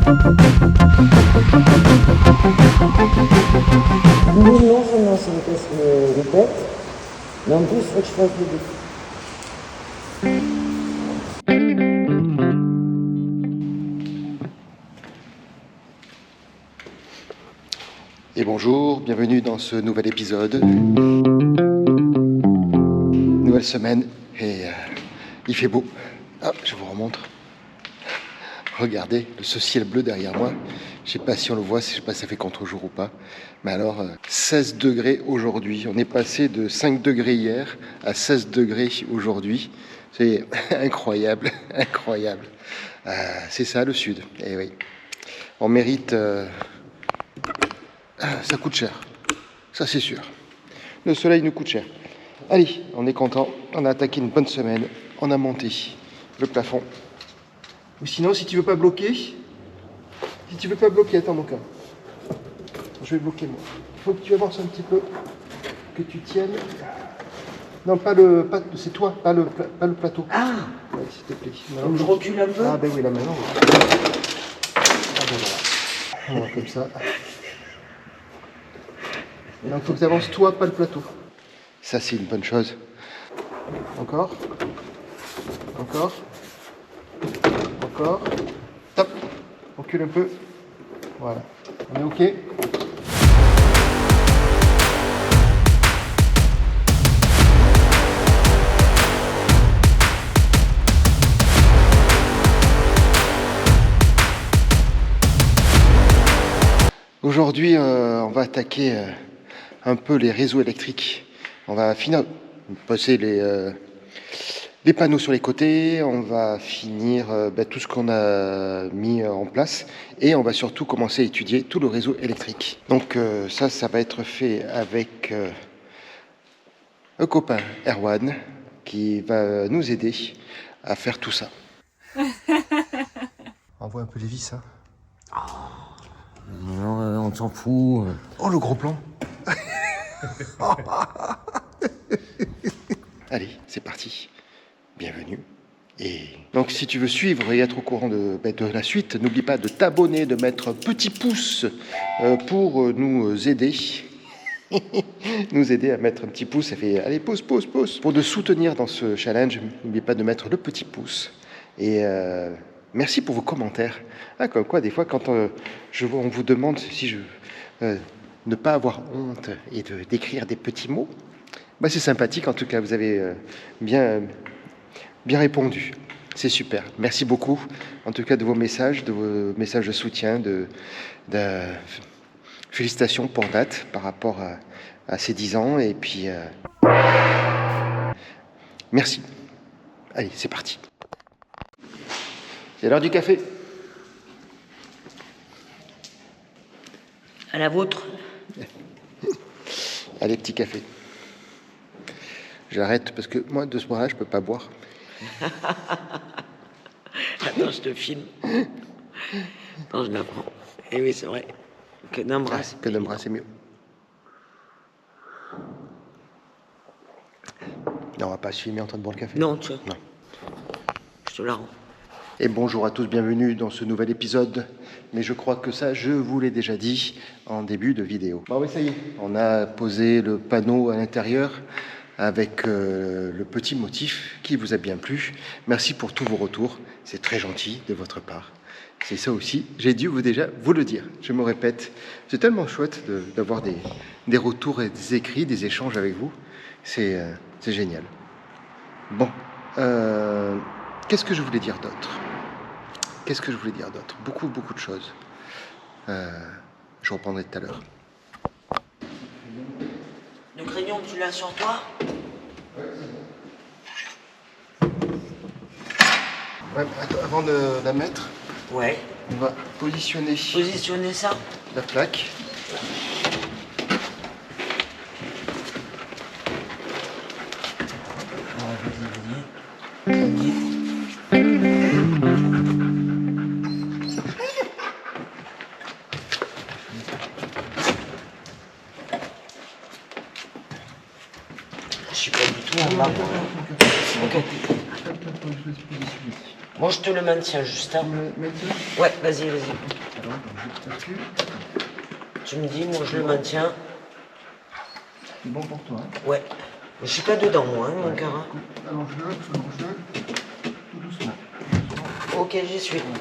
Non seulement c'est une caisse de tête, mais en plus il faut que je fasse des deux. Et bonjour, bienvenue dans ce nouvel épisode. Nouvelle semaine et il fait beau. Ah, je vous remontre. Regardez ce ciel bleu derrière moi. Je sais pas si on le voit, je sais pas si ça fait contre-jour ou pas. Mais alors, 16 degrés aujourd'hui. On est passé de 5 degrés hier à 16 degrés aujourd'hui. C'est incroyable, incroyable. C'est ça le sud. Et oui, on mérite... ça coûte cher. Ça c'est sûr. Le soleil nous coûte cher. Allez, on est content. On a attaqué une bonne semaine. On a monté le plafond. Ou sinon, si tu veux pas bloquer, attends mon cœur. Je vais bloquer moi. Il faut que tu avances un petit peu, que tu tiennes. Non, c'est toi, pas le plateau. Ah, Ouais, s'il te plaît. donc je recule un peu. Ah ben oui, là maintenant. Oui. Ah ben voilà. Voilà, comme ça. Et donc il faut que tu avances toi, pas le plateau. Ça c'est une bonne chose. Encore. Encore. Encore. Top. On recule un peu. Voilà. On est OK. Aujourd'hui, on va attaquer un peu les réseaux électriques. On va finir passer les panneaux sur les côtés, on va finir tout ce qu'on a mis en place et on va surtout commencer à étudier tout le réseau électrique. Donc ça va être fait avec un copain, Erwan, qui va nous aider à faire tout ça. On voit un peu les vis, hein. Non, on s'en fout. Oh, le gros plan. Allez, c'est parti. Bienvenue. Et donc, si tu veux suivre et être au courant de la suite, n'oublie pas de t'abonner, de mettre un petit pouce pour nous aider. Nous aider à mettre un petit pouce. Ça fait, allez, pouce. Pour nous soutenir dans ce challenge, n'oublie pas de mettre le petit pouce. Et merci pour vos commentaires. Ah, comme quoi, des fois, quand on vous demande si je ne pas avoir honte et d'écrire des petits mots, bah, c'est sympathique. En tout cas, vous avez bien répondu. C'est super. Merci beaucoup, en tout cas, de vos messages de soutien, de félicitations pour Nat par rapport à ses 10 ans. Et puis, merci. Allez, c'est parti. C'est l'heure du café. À la vôtre. Allez, petit café. J'arrête parce que moi, de ce moment-là, je peux pas boire. Attends, je te filme. Attends, je la prends. Eh oui, c'est vrai. Que d'un bras. Que d'un bras, c'est mieux. Non, on va pas se filmer en train de boire le café. Non, tu vois. Non. Je te la rends. Et bonjour à tous, bienvenue dans ce nouvel épisode. Mais je crois que ça, je vous l'ai déjà dit en début de vidéo. Bah oui, ça y est. On a posé le panneau à l'intérieur avec le petit motif qui vous a bien plu. Merci pour tous vos retours. C'est très gentil de votre part. C'est ça aussi. J'ai dû déjà vous le dire. Je me répète. C'est tellement chouette d'avoir des retours et des écrits, des échanges avec vous. C'est génial. Bon. Qu'est-ce que je voulais dire d'autre ? Beaucoup de choses. Je reprendrai tout à l'heure. Le crayon, tu l'as sur toi ? Ouais, attends, avant de la mettre, Ouais. on va positionner ça. la plaque. Vas-y. Je suis pas du tout en bas. Ok. Bon, je te le maintiens juste. Hein. Maintenant. Ouais, vas-y, vas-y. Alors, je t'appuie. Tu me dis, moi je le maintiens. C'est bon pour toi. Hein. Ouais. Je suis pas dedans, moi, hein, mon cœur. Hein. Allonge-le, tout doucement. Ok, j'y suis. Donc,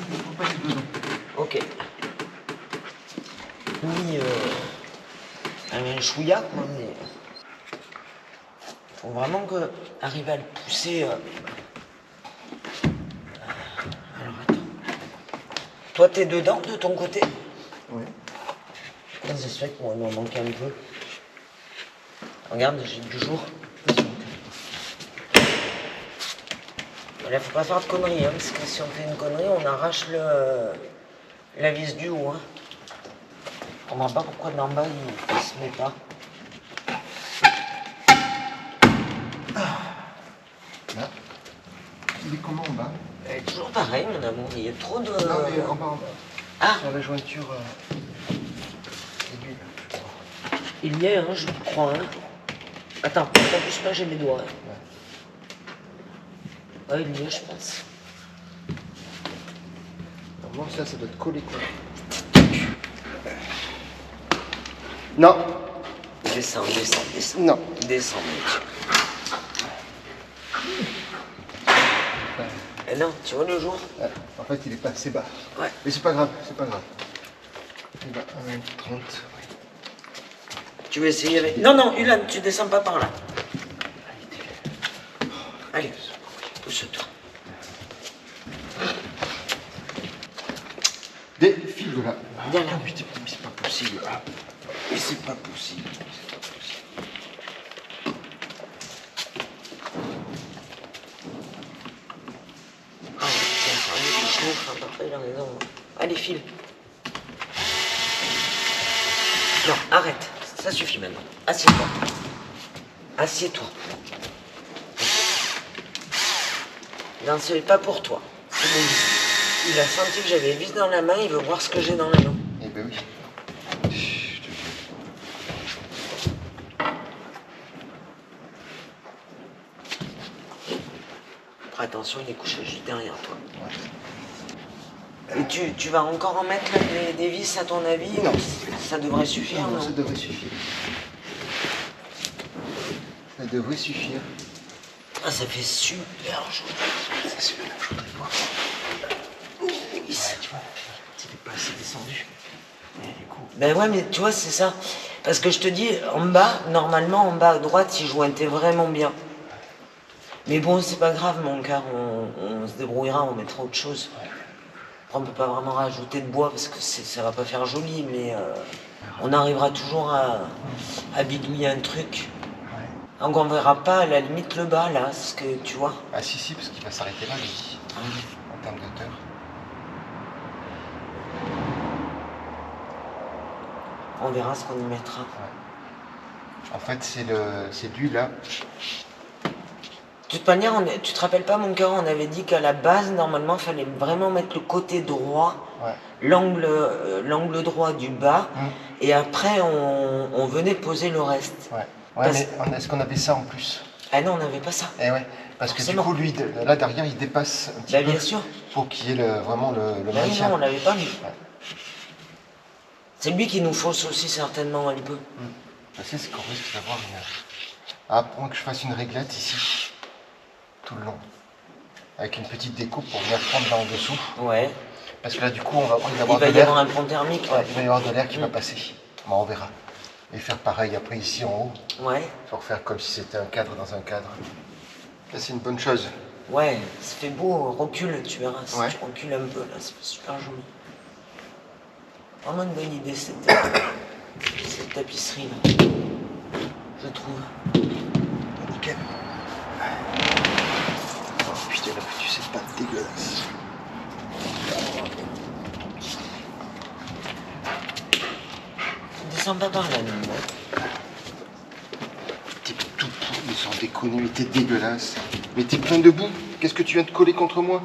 il ne faut pas être dedans. Ok. Oui, un chouïa, quoi, mais. Faut vraiment que arriver à le pousser. Alors attends. Toi, t'es dedans de ton côté? Oui. Ça se fait que moi, il m'en manque un peu. Regarde, j'ai du jour. Là, faut pas faire de conneries, hein, parce que si on fait une connerie, on arrache la vis du haut. Hein. On ne comprend pas pourquoi d'en bas, il se met pas. Là. Il est comment en bas? Toujours pareil, mon amour, il y a trop de... Non, mais en bas. Ah, sur la jointure aiguë. il y est, hein, je crois. Hein. Attends, ne touche pas, j'ai mes doigts. Hein. Ouais, il y est, je pense. Normalement, ça doit être collé quoi. Non. Descends, descends, descends. Non. Descends, mec. Eh non, tu vois le jour? Ouais, en fait, il est pas assez bas. Ouais. Mais c'est pas grave, c'est pas grave. Il va à 1,30. Tu veux essayer avec... Non, non, Ulan, tu descends pas par là. Allez, pousse-toi. Défile de là. Viens là. Oh, putain, mais c'est pas possible. Mais c'est pas possible. Ah, tiens, parfait, il a raison. Allez, file. Non, arrête. Ça suffit maintenant. Assieds-toi. Assieds-toi. Non, c'est pas pour toi. C'est mon vis. Il a senti que j'avais vis dans la main, il veut voir ce que j'ai dans la main. Eh ben oui. Fais attention, il est couché juste derrière toi. Et tu vas encore en mettre là, des vis à ton avis? Non. Ça devrait suffire, Non, non? ça devrait suffire. Ça devrait suffire. Ah, ça fait super chaud. C'est super, je voudrais voir. Oui, ça. Tu vois, c'était pas assez descendu. Mais du coup. Ben ouais, mais tu vois, c'est ça. Parce que je te dis, en bas, normalement, en bas à droite, il jointait vraiment bien. Mais bon, c'est pas grave, mon cœur, on se débrouillera, on mettra autre chose. Après, on peut pas vraiment rajouter de bois parce que ça va pas faire joli, mais on arrivera toujours à bidouiller un truc. Donc on verra pas à la limite le bas là, ce que tu vois. Ah si, parce qu'il va s'arrêter là, lui. En termes d'auteur. On verra ce qu'on y mettra. Ouais. En fait, c'est lui là. De toute manière, tu te rappelles pas, mon cœur, on avait dit qu'à la base, normalement, il fallait vraiment mettre le côté droit, Ouais. l'angle droit du bas, et après, on venait poser le reste. Ouais, Parce... mais est-ce qu'on avait ça en plus? Ah non, on n'avait pas ça. Eh ouais, parce que Forcément. du coup, lui, là derrière, il dépasse un petit peu. Bien sûr. Pour qu'il y ait vraiment le Bah oui, maintien. non, on l'avait pas mis. Ouais. C'est lui qui nous fausse aussi certainement un peu. Je sais, c'est qu'on risque d'avoir une... Ah, pour moi que je fasse une réglette ici, tout le long. Avec une petite découpe pour venir prendre là en dessous. Ouais. Parce que là, du coup, il va y Il avoir va de y l'air. avoir un pont thermique. Ouais, il va y avoir de l'air qui va passer. Bon, on verra. Et faire pareil après ici en haut. Ouais. Pour faire comme si c'était un cadre dans un cadre. Là, c'est une bonne chose. Ouais, ça fait beau, recule, tu verras. Si Ouais. tu recules un peu, là, c'est super joli. Vraiment une bonne idée, cette tapisserie, là. Je trouve. Nickel. Oh putain, là, tu sais pas dégueulasse. Descends pas par là, nous. T'es tout pourri, sans déconner, mais t'es dégueulasse. Mais t'es plein de boue. Qu'est-ce que tu viens de coller contre moi?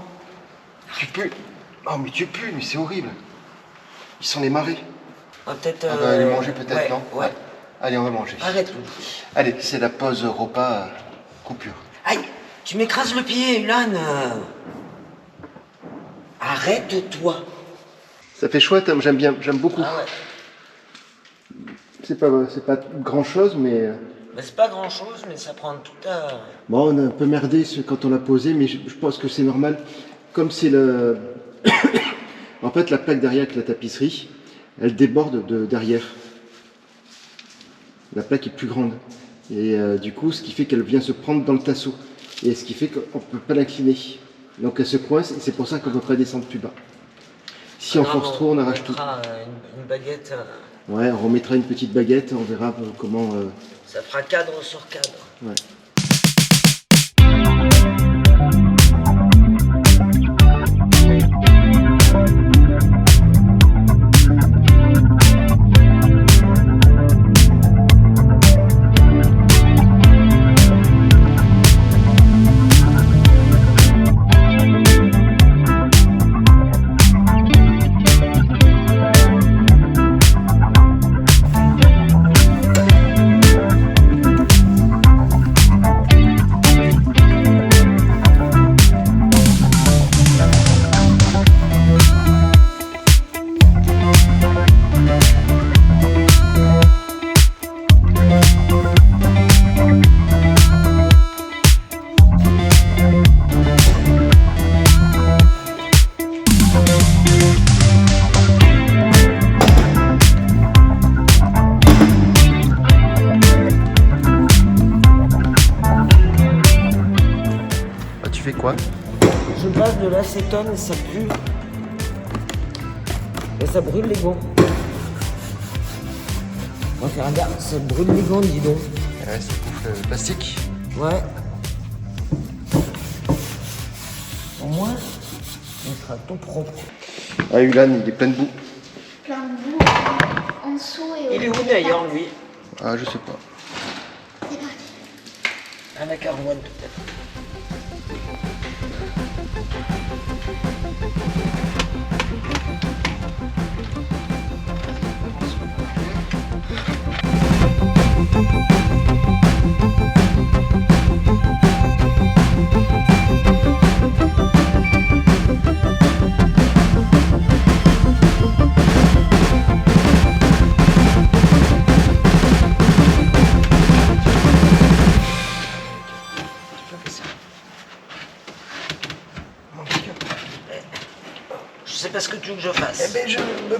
Tu pues. Oh, mais tu pues, mais c'est horrible. Ils sont les marées. On va peut-être. On va aller manger peut-être, ouais, non? Ouais. Allez, on va manger. Arrête, Lou. Allez, c'est la pause repas coupure. Aïe, tu m'écrases le pied, Ulan. Arrête-toi. Ça fait chouette, hein, j'aime beaucoup. Ah ouais. C'est pas grand chose, mais... Bah, c'est pas grand chose, mais ça prend tout à... Bon, on a un peu merdé quand on l'a posé, mais je pense que c'est normal. Comme c'est le... En fait, la plaque derrière avec la tapisserie, elle déborde de derrière. La plaque est plus grande. Et du coup, ce qui fait qu'elle vient se prendre dans le tasseau. Et ce qui fait qu'on ne peut pas l'incliner. Donc elle se coince, et c'est pour ça qu'on ne peut pas descendre plus bas. Si on force trop, on arrache tout. Une baguette... Ouais, on remettra une petite baguette, on verra comment... Ça fera cadre sur cadre. Ouais. Tu fais quoi? Je passe de l'acétone et ça pue. Et ça brûle les gants. On va faire un gars, ça brûle les gants, dis donc. Ouais, ça bouffe le plastique. Ouais. Au moins, il sera tout propre. Ah, Ulan, il est plein de boue. Plein de boue en dessous et au Il est où d'ailleurs, lui? Ah, je sais pas. C'est parti. À la Carouane, peut-être. Je sais pas ce que tu veux que je fasse. Eh ben,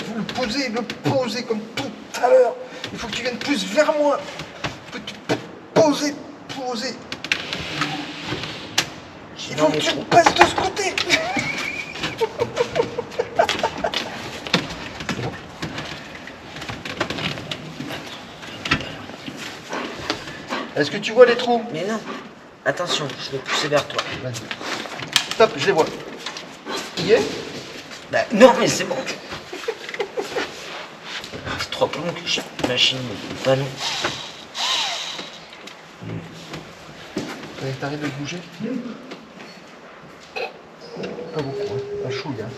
vous le posez comme tout à l'heure. Il faut que tu viennes plus vers moi. Poser. Il faut que tu passes de ce côté. Est-ce que tu vois les trous? Mais non. Attention, je vais pousser vers toi. Vas-y. Stop, je les vois. Il y est? Bah, non, mais c'est bon. C'est trop long que j'ai une machine de ballon. T'arrives de bouger? Pas beaucoup, hein. Un chouille, hein.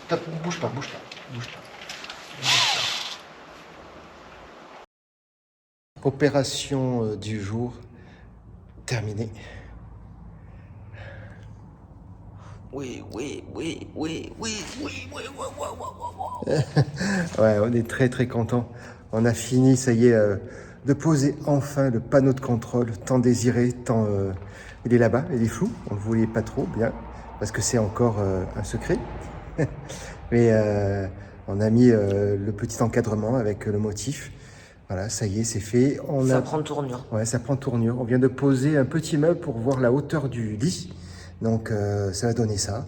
Stop, bouge pas. Opération du jour terminée. Oui. Ouais, on est très très content. On a fini, ça y est, de poser enfin le panneau de contrôle tant désiré, tant il est là-bas, il est flou, on ne le voyait pas trop bien parce que c'est encore un secret. Mais on a mis le petit encadrement avec le motif. Voilà, ça y est, c'est fait. Ça prend tournure. Ouais, ça prend tournure. On vient de poser un petit meuble pour voir la hauteur du lit. Donc ça va donner ça.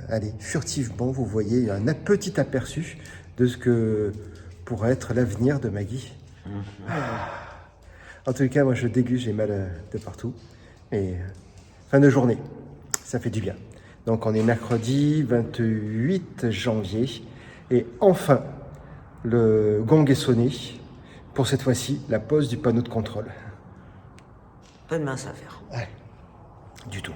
Allez, furtivement, vous voyez un petit aperçu de ce que pourrait être l'avenir de Maggie. En tout cas, moi je déguste, j'ai mal de partout. Et fin de journée, ça fait du bien. Donc on est mercredi 28 janvier. Et enfin, le gong est sonné. Pour cette fois-ci, la pose du panneau de contrôle. Pas de mince à faire. Ouais, du tout.